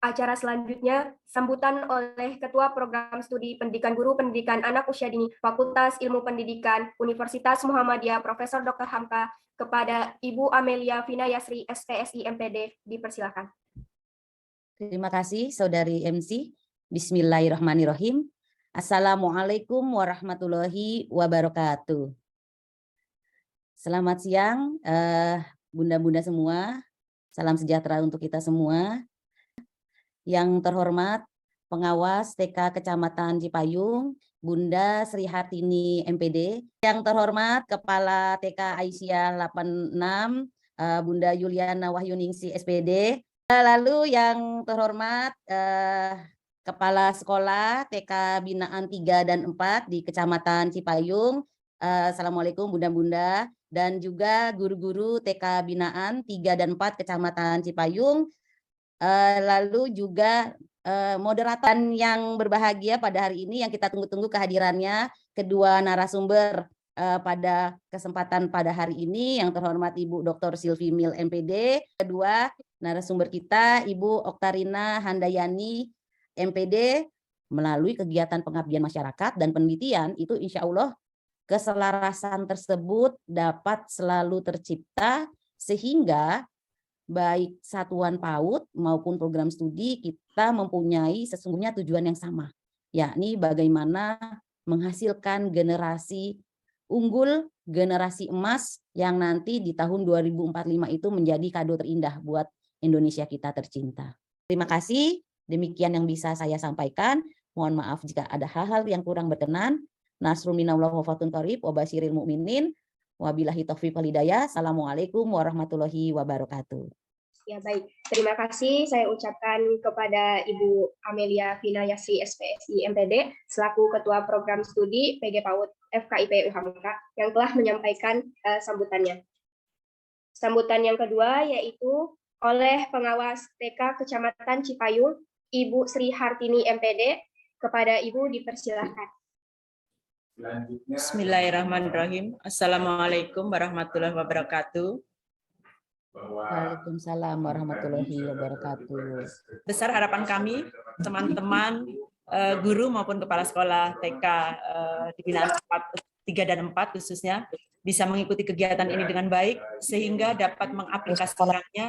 Acara selanjutnya, sambutan oleh Ketua Program Studi Pendidikan Guru Pendidikan Anak Usia Dini Fakultas Ilmu Pendidikan Universitas Muhammadiyah Profesor Dr. Hamka kepada Ibu Amelia Vina Yasri, SPSI MPD. Dipersilakan. Terima kasih Saudari MC. Bismillahirrahmanirrahim. Assalamualaikum warahmatullahi wabarakatuh. Selamat siang bunda-bunda semua. Salam sejahtera untuk kita semua. Yang terhormat pengawas TK Kecamatan Cipayung, Bunda Sri Hartini MPD. Yang terhormat Kepala TK Aisyah 86, Bunda Yuliana Wahyuningsi SPD. Lalu yang terhormat Kepala Sekolah TK Binaan 3 dan 4 di Kecamatan Cipayung. Assalamualaikum Bunda-Bunda, dan juga guru-guru TK Binaan 3 dan 4 Kecamatan Cipayung. Lalu juga moderator yang berbahagia pada hari ini yang kita tunggu-tunggu kehadirannya, kedua narasumber pada kesempatan pada hari ini, yang terhormat Ibu Dr. Silvi Mil MPD, kedua narasumber kita Ibu Oktarina Handayani MPD. Melalui kegiatan pengabdian masyarakat dan penelitian itu insya Allah keselarasan tersebut dapat selalu tercipta sehingga baik satuan PAUD maupun program studi kita mempunyai sesungguhnya tujuan yang sama, yakni bagaimana menghasilkan generasi unggul, generasi emas yang nanti di tahun 2045 itu menjadi kado terindah buat Indonesia kita tercinta. Terima kasih, demikian yang bisa saya sampaikan. Mohon maaf jika ada hal-hal yang kurang berkenan. Nasrul minallah wa fatun qarib wa basyiril mu'minin. Wabillahi taufiq wal hidayah. Assalamualaikum warahmatullahi wabarakatuh. Ya, baik. Terima kasih saya ucapkan kepada Ibu Amelia Vina Yasri, SPSI MPD, selaku Ketua Program Studi PG PAUD FKIP UHAMKA, yang telah menyampaikan sambutannya. Sambutan yang kedua yaitu oleh pengawas TK Kecamatan Cipayung, Ibu Sri Hartini MPD. Kepada Ibu dipersilahkan. Bismillahirrahmanirrahim. Assalamualaikum warahmatullahi wabarakatuh. Waalaikumsalam warahmatullahi wabarakatuh. Besar harapan kami, teman-teman guru maupun kepala sekolah TK di binaan 3 dan 4 khususnya bisa mengikuti kegiatan ini dengan baik sehingga dapat mengaplikasikannya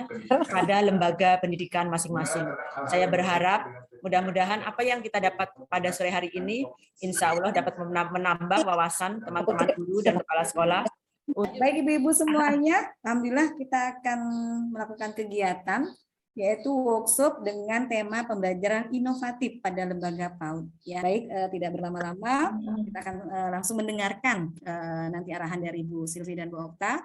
pada lembaga pendidikan masing-masing. Saya berharap mudah-mudahan apa yang kita dapat pada sore hari ini insya Allah dapat menambah wawasan teman-teman guru dan kepala sekolah. Baik Ibu-Ibu semuanya, alhamdulillah kita akan melakukan kegiatan yaitu workshop dengan tema pembelajaran inovatif pada lembaga PAUD. Ya, baik, tidak berlama-lama, kita akan langsung mendengarkan nanti arahan dari Bu Silvi dan Bu Okta.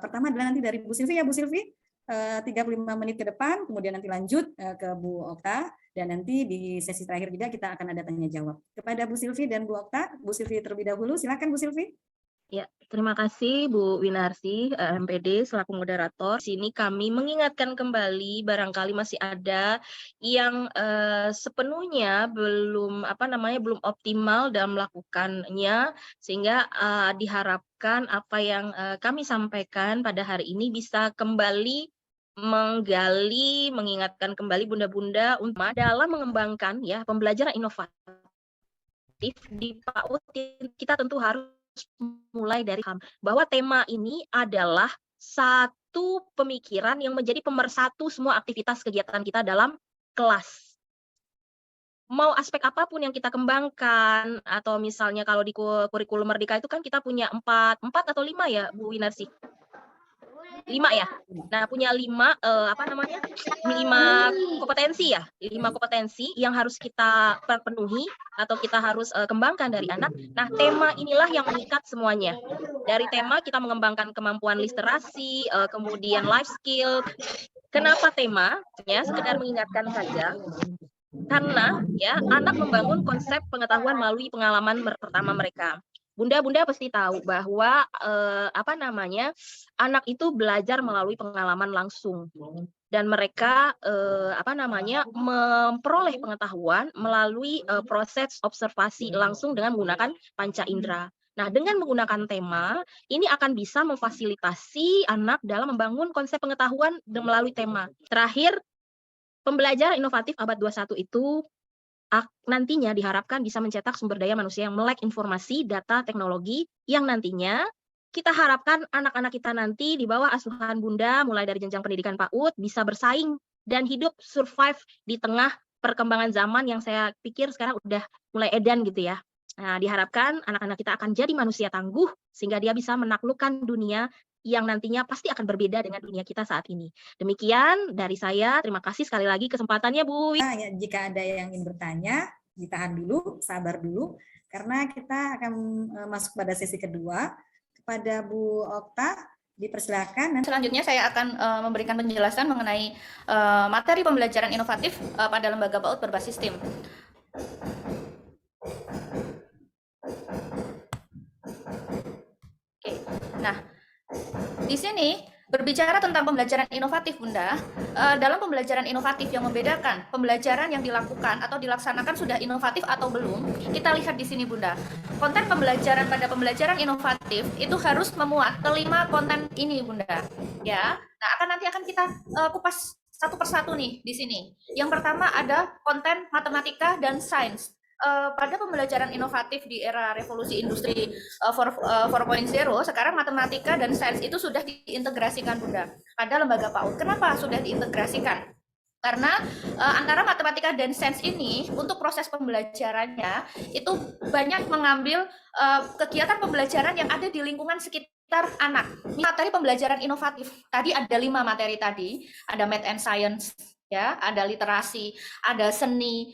Pertama adalah nanti dari Bu Silvi ya Bu Silvi, 35 menit ke depan, kemudian nanti lanjut ke Bu Okta, dan nanti di sesi terakhir juga kita akan ada tanya jawab. Kepada Bu Silvi dan Bu Okta, Bu Silvi terlebih dahulu, silakan Bu Silvi. Ya, terima kasih Bu Winarsi, MPD selaku moderator. Di sini kami mengingatkan kembali barangkali masih ada yang sepenuhnya belum belum optimal dalam melakukannya, sehingga diharapkan apa yang kami sampaikan pada hari ini bisa kembali menggali, mengingatkan kembali bunda-bunda untuk dalam mengembangkan ya pembelajaran inovatif di PAUD. Kita tentu harus mulai dari bahwa tema ini adalah satu pemikiran yang menjadi pemersatu semua aktivitas kegiatan kita dalam kelas. Mau aspek apapun yang kita kembangkan, atau misalnya kalau di kurikulum Merdeka itu kan kita punya 4 atau 5 ya Bu Winarsi? 5 ya. Nah, punya 5 kompetensi ya. 5 kompetensi yang harus kita penuhi atau kita harus kembangkan dari anak. Nah, tema inilah yang mengikat semuanya. Dari tema kita mengembangkan kemampuan literasi, kemudian life skill. Kenapa tema? Ya, sekedar mengingatkan saja. Karena ya, anak membangun konsep pengetahuan melalui pengalaman pertama mereka. Bunda-bunda pasti tahu bahwa anak itu belajar melalui pengalaman langsung, dan mereka memperoleh pengetahuan melalui proses observasi langsung dengan menggunakan panca indera. Nah, dengan menggunakan tema ini akan bisa memfasilitasi anak dalam membangun konsep pengetahuan melalui tema. Terakhir, Pembelajaran inovatif abad 21 itu nantinya diharapkan bisa mencetak sumber daya manusia yang melek informasi, data, teknologi, yang nantinya kita harapkan anak-anak kita nanti di bawah asuhan Bunda, mulai dari jenjang pendidikan PAUD, bisa bersaing dan hidup survive di tengah perkembangan zaman yang saya pikir sekarang udah mulai edan gitu ya. Nah, diharapkan anak-anak kita akan jadi manusia tangguh, sehingga dia bisa menaklukkan dunia yang nantinya pasti akan berbeda dengan dunia kita saat ini. Demikian dari saya, terima kasih sekali lagi kesempatannya Bu. Ya, jika ada yang ingin bertanya, ditahan dulu, sabar dulu, karena kita akan masuk pada sesi kedua. Kepada Bu Okta, dipersilakan. Selanjutnya saya akan memberikan penjelasan mengenai materi pembelajaran inovatif pada lembaga PAUD berbasis STEAM. Oke, nah di sini berbicara tentang pembelajaran inovatif, Bunda. Dalam pembelajaran inovatif yang membedakan pembelajaran yang dilakukan atau dilaksanakan sudah inovatif atau belum, kita lihat di sini, Bunda. Konten pembelajaran pada pembelajaran inovatif itu harus memuat kelima konten ini, Bunda. Ya, nah nanti akan kita kupas satu persatu nih di sini. Yang pertama ada konten matematika dan sains. Pada pembelajaran inovatif di era revolusi industri 4.0, sekarang matematika dan sains itu sudah diintegrasikan, Bunda, pada lembaga PAUD. Kenapa sudah diintegrasikan? Karena antara matematika dan sains ini untuk proses pembelajarannya itu banyak mengambil kegiatan pembelajaran yang ada di lingkungan sekitar anak. Materi pembelajaran inovatif tadi ada 5 materi tadi, ada math and science, ya, ada literasi, ada seni,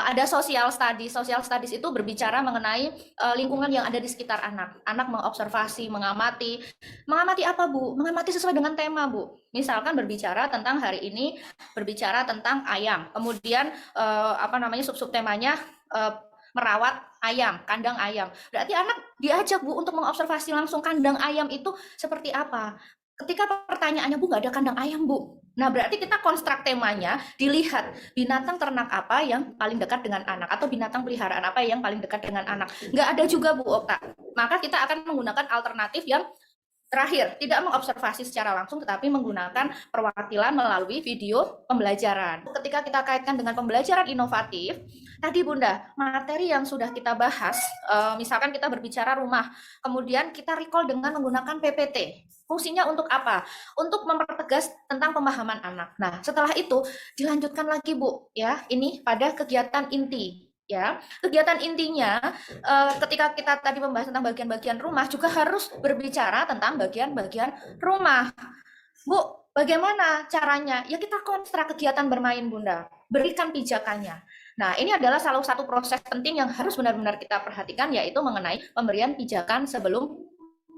ada social studies. Social studies itu berbicara mengenai lingkungan yang ada di sekitar anak. Anak mengobservasi, mengamati apa, Bu? Mengamati sesuai dengan tema, Bu. Misalkan berbicara tentang hari ini berbicara tentang ayam. Kemudian sub-sub temanya merawat ayam, kandang ayam. Berarti anak diajak, Bu, untuk mengobservasi langsung kandang ayam itu seperti apa. Ketika pertanyaannya, Bu, nggak ada kandang ayam, Bu. Nah, berarti kita konstruk temanya, dilihat binatang ternak apa yang paling dekat dengan anak, atau binatang peliharaan apa yang paling dekat dengan anak. Nggak ada juga, Bu Okta. Maka kita akan menggunakan alternatif yang terakhir, tidak mengobservasi secara langsung, tetapi menggunakan perwakilan melalui video pembelajaran. Ketika kita kaitkan dengan pembelajaran inovatif, tadi Bunda, materi yang sudah kita bahas, misalkan kita berbicara rumah, kemudian kita recall dengan menggunakan PPT. Fungsinya untuk apa? Untuk mempertegas tentang pemahaman anak. Nah, setelah itu dilanjutkan lagi, Bu, ya, ini pada kegiatan inti. Ya, kegiatan intinya ketika kita tadi membahas tentang bagian-bagian rumah juga harus berbicara tentang bagian-bagian rumah. Bu, bagaimana caranya? Ya kita konstruk kegiatan bermain, Bunda. Berikan pijakannya. Nah, ini adalah salah satu proses penting yang harus benar-benar kita perhatikan, yaitu mengenai pemberian pijakan sebelum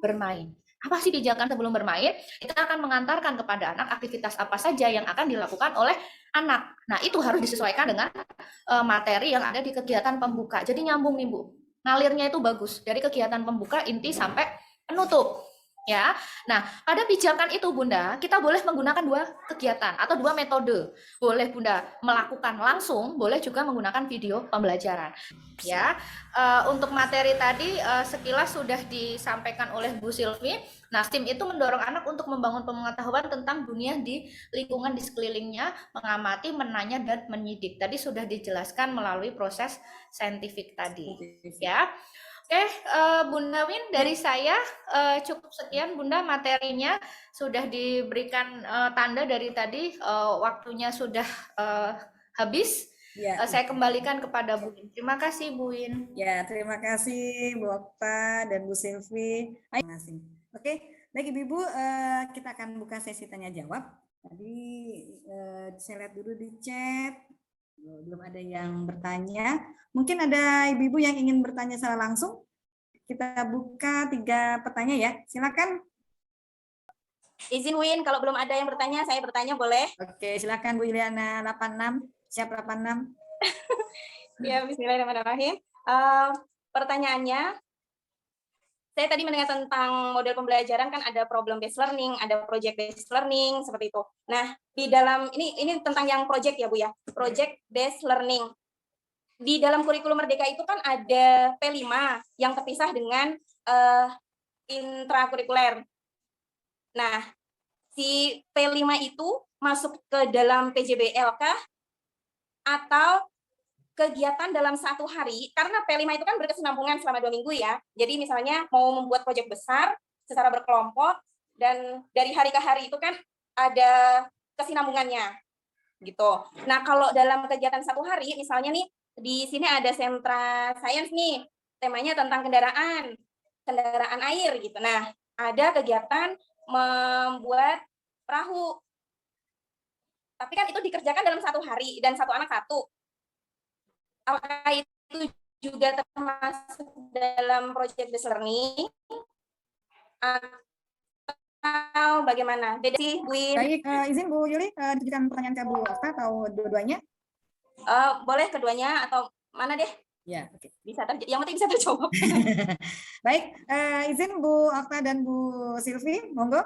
bermain. Apa sih pijakan sebelum bermain? Kita akan mengantarkan kepada anak aktivitas apa saja yang akan dilakukan oleh anak. Nah, itu harus disesuaikan dengan materi yang ada di kegiatan pembuka. Jadi nyambung nih, Bu. Ngalirnya itu bagus. Dari kegiatan pembuka inti sampai penutup. Ya. Nah, pada pijakan itu, Bunda, kita boleh menggunakan 2 kegiatan atau 2 metode. Boleh, Bunda, melakukan langsung, boleh juga menggunakan video pembelajaran. Ya. Untuk materi tadi sekilas sudah disampaikan oleh Bu Silvi. Nah, STEAM itu mendorong anak untuk membangun pengetahuan tentang dunia di lingkungan di sekelilingnya, mengamati, menanya, dan menyidik. Tadi sudah dijelaskan melalui proses saintifik tadi. Ya. Oke, Bunda Win, dari saya cukup sekian, Bunda, materinya sudah diberikan tanda dari tadi, waktunya sudah habis. Ya. Saya kembalikan kepada Bu Win. Terima kasih, Bu Win. Ya, terima kasih Bu Okta dan Bu Silvi. Terima kasih. Oke, baik Ibu-Ibu, kita akan buka sesi tanya jawab. Tadi saya lihat dulu di chat. Belum ada yang bertanya. Mungkin ada ibu-ibu yang ingin bertanya secara langsung. Kita buka 3 pertanyaan ya. Silakan. Izin Win, kalau belum ada yang bertanya, saya bertanya boleh? Oke, silakan Bu Juliana 86. Siap 86. Ya, bismillahirrahmanirrahim. Pertanyaannya, saya tadi mendengar tentang model pembelajaran, kan ada problem based learning, ada project based learning, seperti itu. Nah, di dalam ini tentang yang project ya Bu ya, project based learning. Di dalam kurikulum Merdeka itu kan ada P5 yang terpisah dengan intrakurikuler. Nah, si P5 itu masuk ke dalam PJBL kah? Atau kegiatan dalam satu hari, karena P5 itu kan berkesinambungan selama 2 minggu ya. Jadi misalnya mau membuat proyek besar secara berkelompok, dan dari hari ke hari itu kan ada kesinambungannya gitu. Nah, kalau dalam kegiatan satu hari, misalnya nih di sini ada sentra sains nih, temanya tentang kendaraan air gitu. Nah, ada kegiatan membuat perahu. Tapi kan itu dikerjakan dalam satu hari dan satu anak satu. Apakah itu juga termasuk dalam project based learning atau bagaimana? Beda sih, Bu. Baik, izin Bu Yuli ditujukan pertanyaan ke Bu Okta atau dua-duanya? Boleh keduanya atau mana deh? Ya, oke. Bisa yang penting bisa terjawab. Baik, izin Bu Okta dan Bu Silvi, monggo.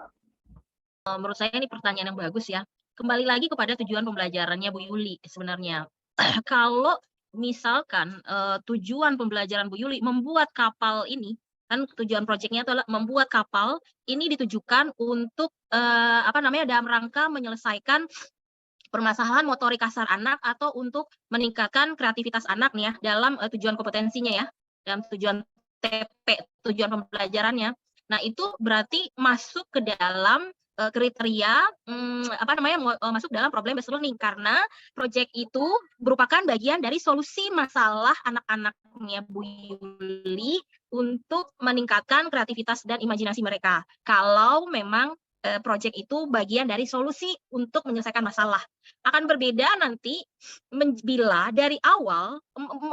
Menurut saya ini pertanyaan yang bagus ya. Kembali lagi kepada tujuan pembelajarannya Bu Yuli sebenarnya. Kalau misalkan tujuan pembelajaran Bu Yuli membuat kapal ini, kan tujuan proyeknya adalah membuat kapal ini ditujukan untuk dalam rangka menyelesaikan permasalahan motorik kasar anak atau untuk meningkatkan kreativitas anak nih ya dalam tujuan kompetensinya ya, dalam tujuan TP, tujuan pembelajarannya. Nah, itu berarti masuk ke dalam kriteria masuk dalam problem based learning, karena proyek itu merupakan bagian dari solusi masalah anak-anaknya Bu Yuli untuk meningkatkan kreativitas dan imajinasi mereka. Kalau memang proyek itu bagian dari solusi untuk menyelesaikan masalah. Akan berbeda nanti bila dari awal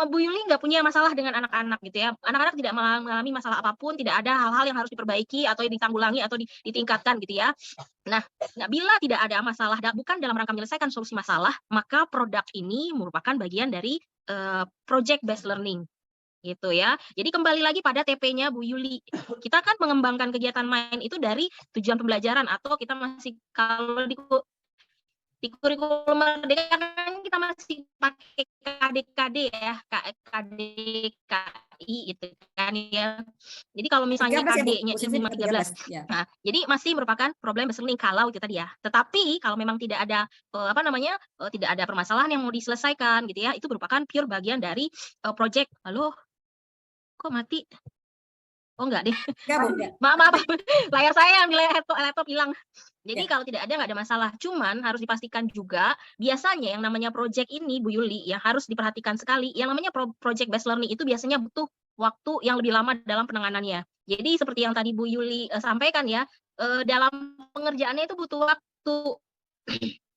Bu Yuli nggak punya masalah dengan anak-anak gitu ya. Anak-anak tidak mengalami masalah apapun, tidak ada hal-hal yang harus diperbaiki atau ditanggulangi atau ditingkatkan gitu ya. Nah, bila tidak ada masalah, bukan dalam rangka menyelesaikan solusi masalah, maka produk ini merupakan bagian dari project based learning. Gitu ya. Jadi kembali lagi pada TP-nya Bu Yuli. Kita kan mengembangkan kegiatan main itu dari tujuan pembelajaran, atau kita masih kalau di kurikulum Merdeka kan kita masih pakai KDKD ya, KDKI itu kan ya. Jadi kalau misalnya KD-nya itu 13. Ya. Nah, jadi masih merupakan problem based learning kalau itu tadi ya. Tetapi kalau memang tidak ada tidak ada permasalahan yang mau diselesaikan gitu ya, itu merupakan pure bagian dari project. Halo, kok mati? Oh enggak deh. Maaf. Layar saya ambil laptop hilang. Jadi kalau tidak ada, nggak ada masalah. Cuman harus dipastikan juga, biasanya yang namanya project ini Bu Yuli yang harus diperhatikan sekali, yang namanya project based learning itu biasanya butuh waktu yang lebih lama dalam penanganannya. Jadi seperti yang tadi Bu Yuli sampaikan ya, dalam pengerjaannya itu butuh waktu.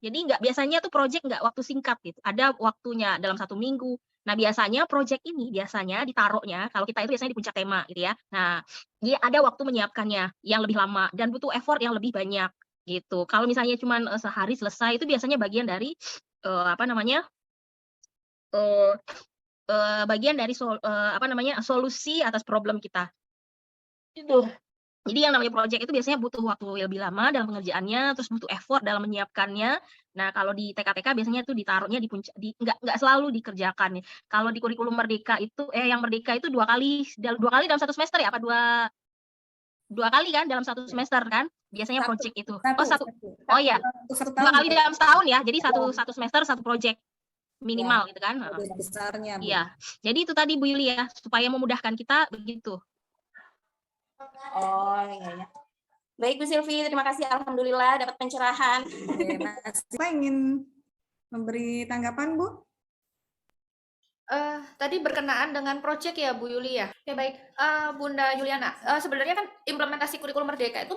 Jadi biasanya tuh project nggak waktu singkat gitu. Ada waktunya dalam 1 minggu. Nah, biasanya project ini ditaruhnya, kalau kita itu biasanya di puncak tema gitu ya. Nah, dia ada waktu menyiapkannya yang lebih lama dan butuh effort yang lebih banyak gitu. Kalau misalnya cuma sehari selesai, itu biasanya bagian dari bagian dari solusi atas problem kita. Itu. Jadi yang namanya project itu biasanya butuh waktu lebih lama dalam pengerjaannya, terus butuh effort dalam menyiapkannya. Nah, kalau di TK-TK biasanya itu ditaruhnya di puncak, nggak selalu dikerjakan. Kalau di kurikulum Merdeka itu, yang Merdeka itu 2 kali dalam 1 semester ya, apa 2 kali kan dalam 1 semester kan? Biasanya project itu. Oh iya, 2 kali dalam setahun ya. Jadi satu semester 1 project minimal gitu kan? Besarnya. Iya. Jadi itu tadi Bu Yuli ya, supaya memudahkan kita begitu. Oh iya. Baik Bu Silvi, terima kasih. Alhamdulillah dapat pencerahan. Siapa ingin memberi tanggapan Bu? Tadi berkenaan dengan proyek ya Bu Yuli ya. Oke baik, Bunda Yuliana. Sebenarnya kan implementasi kurikulum Merdeka itu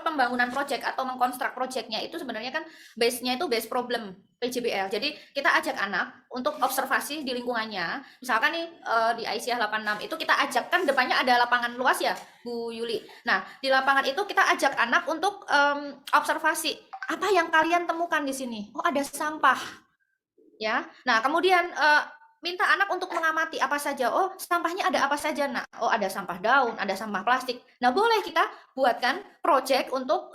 pembangunan proyek atau mengkonstruk proyeknya itu sebenarnya kan base-nya itu base problem PJBL. Jadi kita ajak anak untuk observasi di lingkungannya. Misalkan nih di Aisyah 86 itu kita ajak, kan depannya ada lapangan luas ya Bu Yuli. Nah, di lapangan itu kita ajak anak untuk observasi. Apa yang kalian temukan di sini? Oh, ada sampah. Ya. Nah, kemudian minta anak untuk mengamati apa saja. Oh, sampahnya ada apa saja, Nak? Oh, ada sampah daun, ada sampah plastik. Nah, boleh kita buatkan project untuk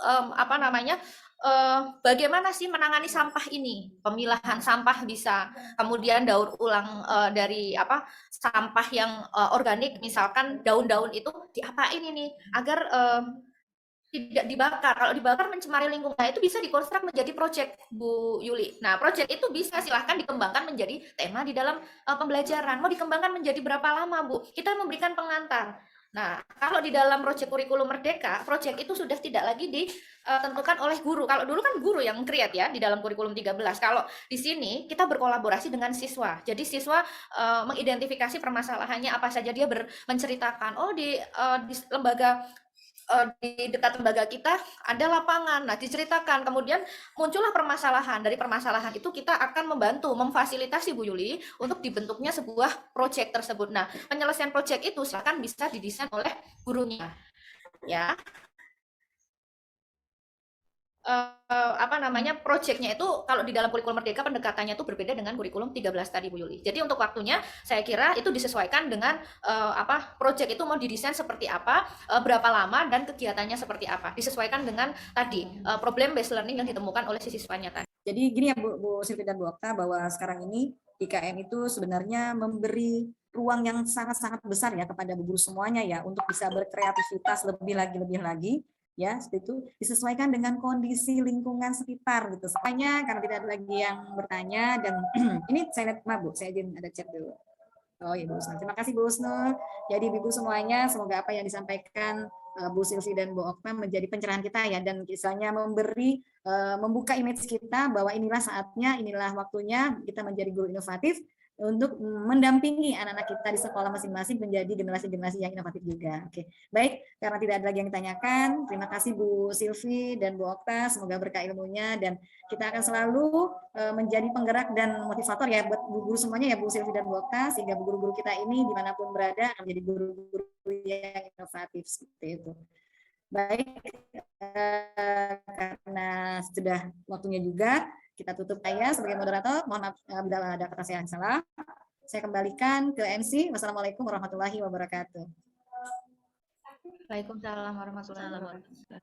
bagaimana sih menangani sampah ini? Pemilahan sampah bisa, kemudian daur ulang dari sampah yang organik, misalkan daun-daun itu diapain ini agar tidak dibakar. Kalau dibakar mencemari lingkungan, itu bisa dikonstruk menjadi proyek, Bu Yuli. Nah, proyek itu bisa silahkan dikembangkan menjadi tema di dalam pembelajaran. Mau dikembangkan menjadi berapa lama, Bu? Kita memberikan pengantar. Nah, kalau di dalam proyek kurikulum Merdeka, proyek itu sudah tidak lagi ditentukan oleh guru. Kalau dulu kan guru yang create ya di dalam kurikulum 13. Kalau di sini kita berkolaborasi dengan siswa. Jadi siswa mengidentifikasi permasalahannya apa saja, dia menceritakan, oh di lembaga di dekat lembaga kita ada lapangan. Nah, diceritakan, kemudian muncullah permasalahan. Dari permasalahan itu kita akan membantu, memfasilitasi Bu Yuli untuk dibentuknya sebuah proyek tersebut. Nah, penyelesaian proyek itu silakan bisa didesain oleh gurunya. Ya. Proyeknya itu kalau di dalam kurikulum Merdeka pendekatannya itu berbeda dengan kurikulum 13 tadi Bu Yuli. Jadi untuk waktunya saya kira itu disesuaikan dengan proyek itu mau didesain seperti apa, berapa lama dan kegiatannya seperti apa. Disesuaikan dengan tadi problem based learning yang ditemukan oleh si siswanya tadi. Jadi gini ya Bu Silvi dan Bu Okta, bahwa sekarang ini IKM itu sebenarnya memberi ruang yang sangat-sangat besar ya kepada bu guru semuanya ya untuk bisa berkreativitas lebih lagi ya, seperti itu disesuaikan dengan kondisi lingkungan sekitar gitu. Semuanya karena tidak ada lagi yang bertanya dan ini saya lihat Bu, saya izin ada chat dulu. Oh ya Bu Husnul, terima kasih Bu Husnul. Jadi Ibu semuanya, semoga apa yang disampaikan Bu Silvi dan Bu Okta menjadi pencerahan kita ya, dan misalnya membuka image kita bahwa inilah saatnya, inilah waktunya kita menjadi guru inovatif untuk mendampingi anak-anak kita di sekolah masing-masing menjadi generasi-generasi yang inovatif juga. Oke, baik, karena tidak ada lagi yang ditanyakan, terima kasih Bu Silvi dan Bu Okta, semoga berkah ilmunya dan kita akan selalu menjadi penggerak dan motivator ya buat bu guru semuanya ya Bu Silvi dan Bu Okta, sehingga bu guru-guru kita ini dimanapun berada akan menjadi guru-guru yang inovatif seperti itu. Baik, karena sudah waktunya juga, kita tutup saya sebagai moderator. Mohon maaf bila ada kata saya yang salah. Saya kembalikan ke MC. Wassalamualaikum warahmatullahi wabarakatuh. Waalaikumsalam warahmatullahi wabarakatuh.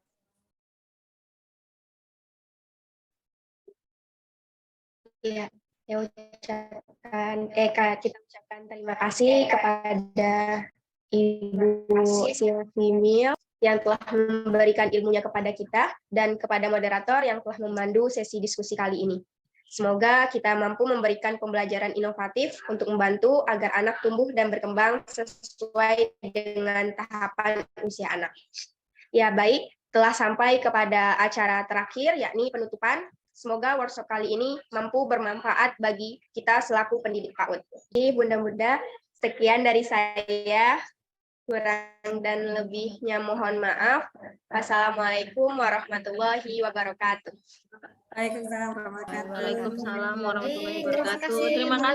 Ya, kita ucapkan terima kasih kepada Ibu Silvi Mil yang telah memberikan ilmunya kepada kita dan kepada moderator yang telah memandu sesi diskusi kali ini. Semoga kita mampu memberikan pembelajaran inovatif untuk membantu agar anak tumbuh dan berkembang sesuai dengan tahapan usia anak. Ya, baik, telah sampai kepada acara terakhir, yakni penutupan. Semoga workshop kali ini mampu bermanfaat bagi kita selaku pendidik PAUD. Jadi, Bunda-Bunda, sekian dari saya. Kurang dan lebihnya mohon maaf. Wassalamualaikum warahmatullahi wabarakatuh. Waalaikumsalam warahmatullahi wabarakatuh. Waalaikumsalam warahmatullahi Terima wabarakatuh. kasih. Terima kasih.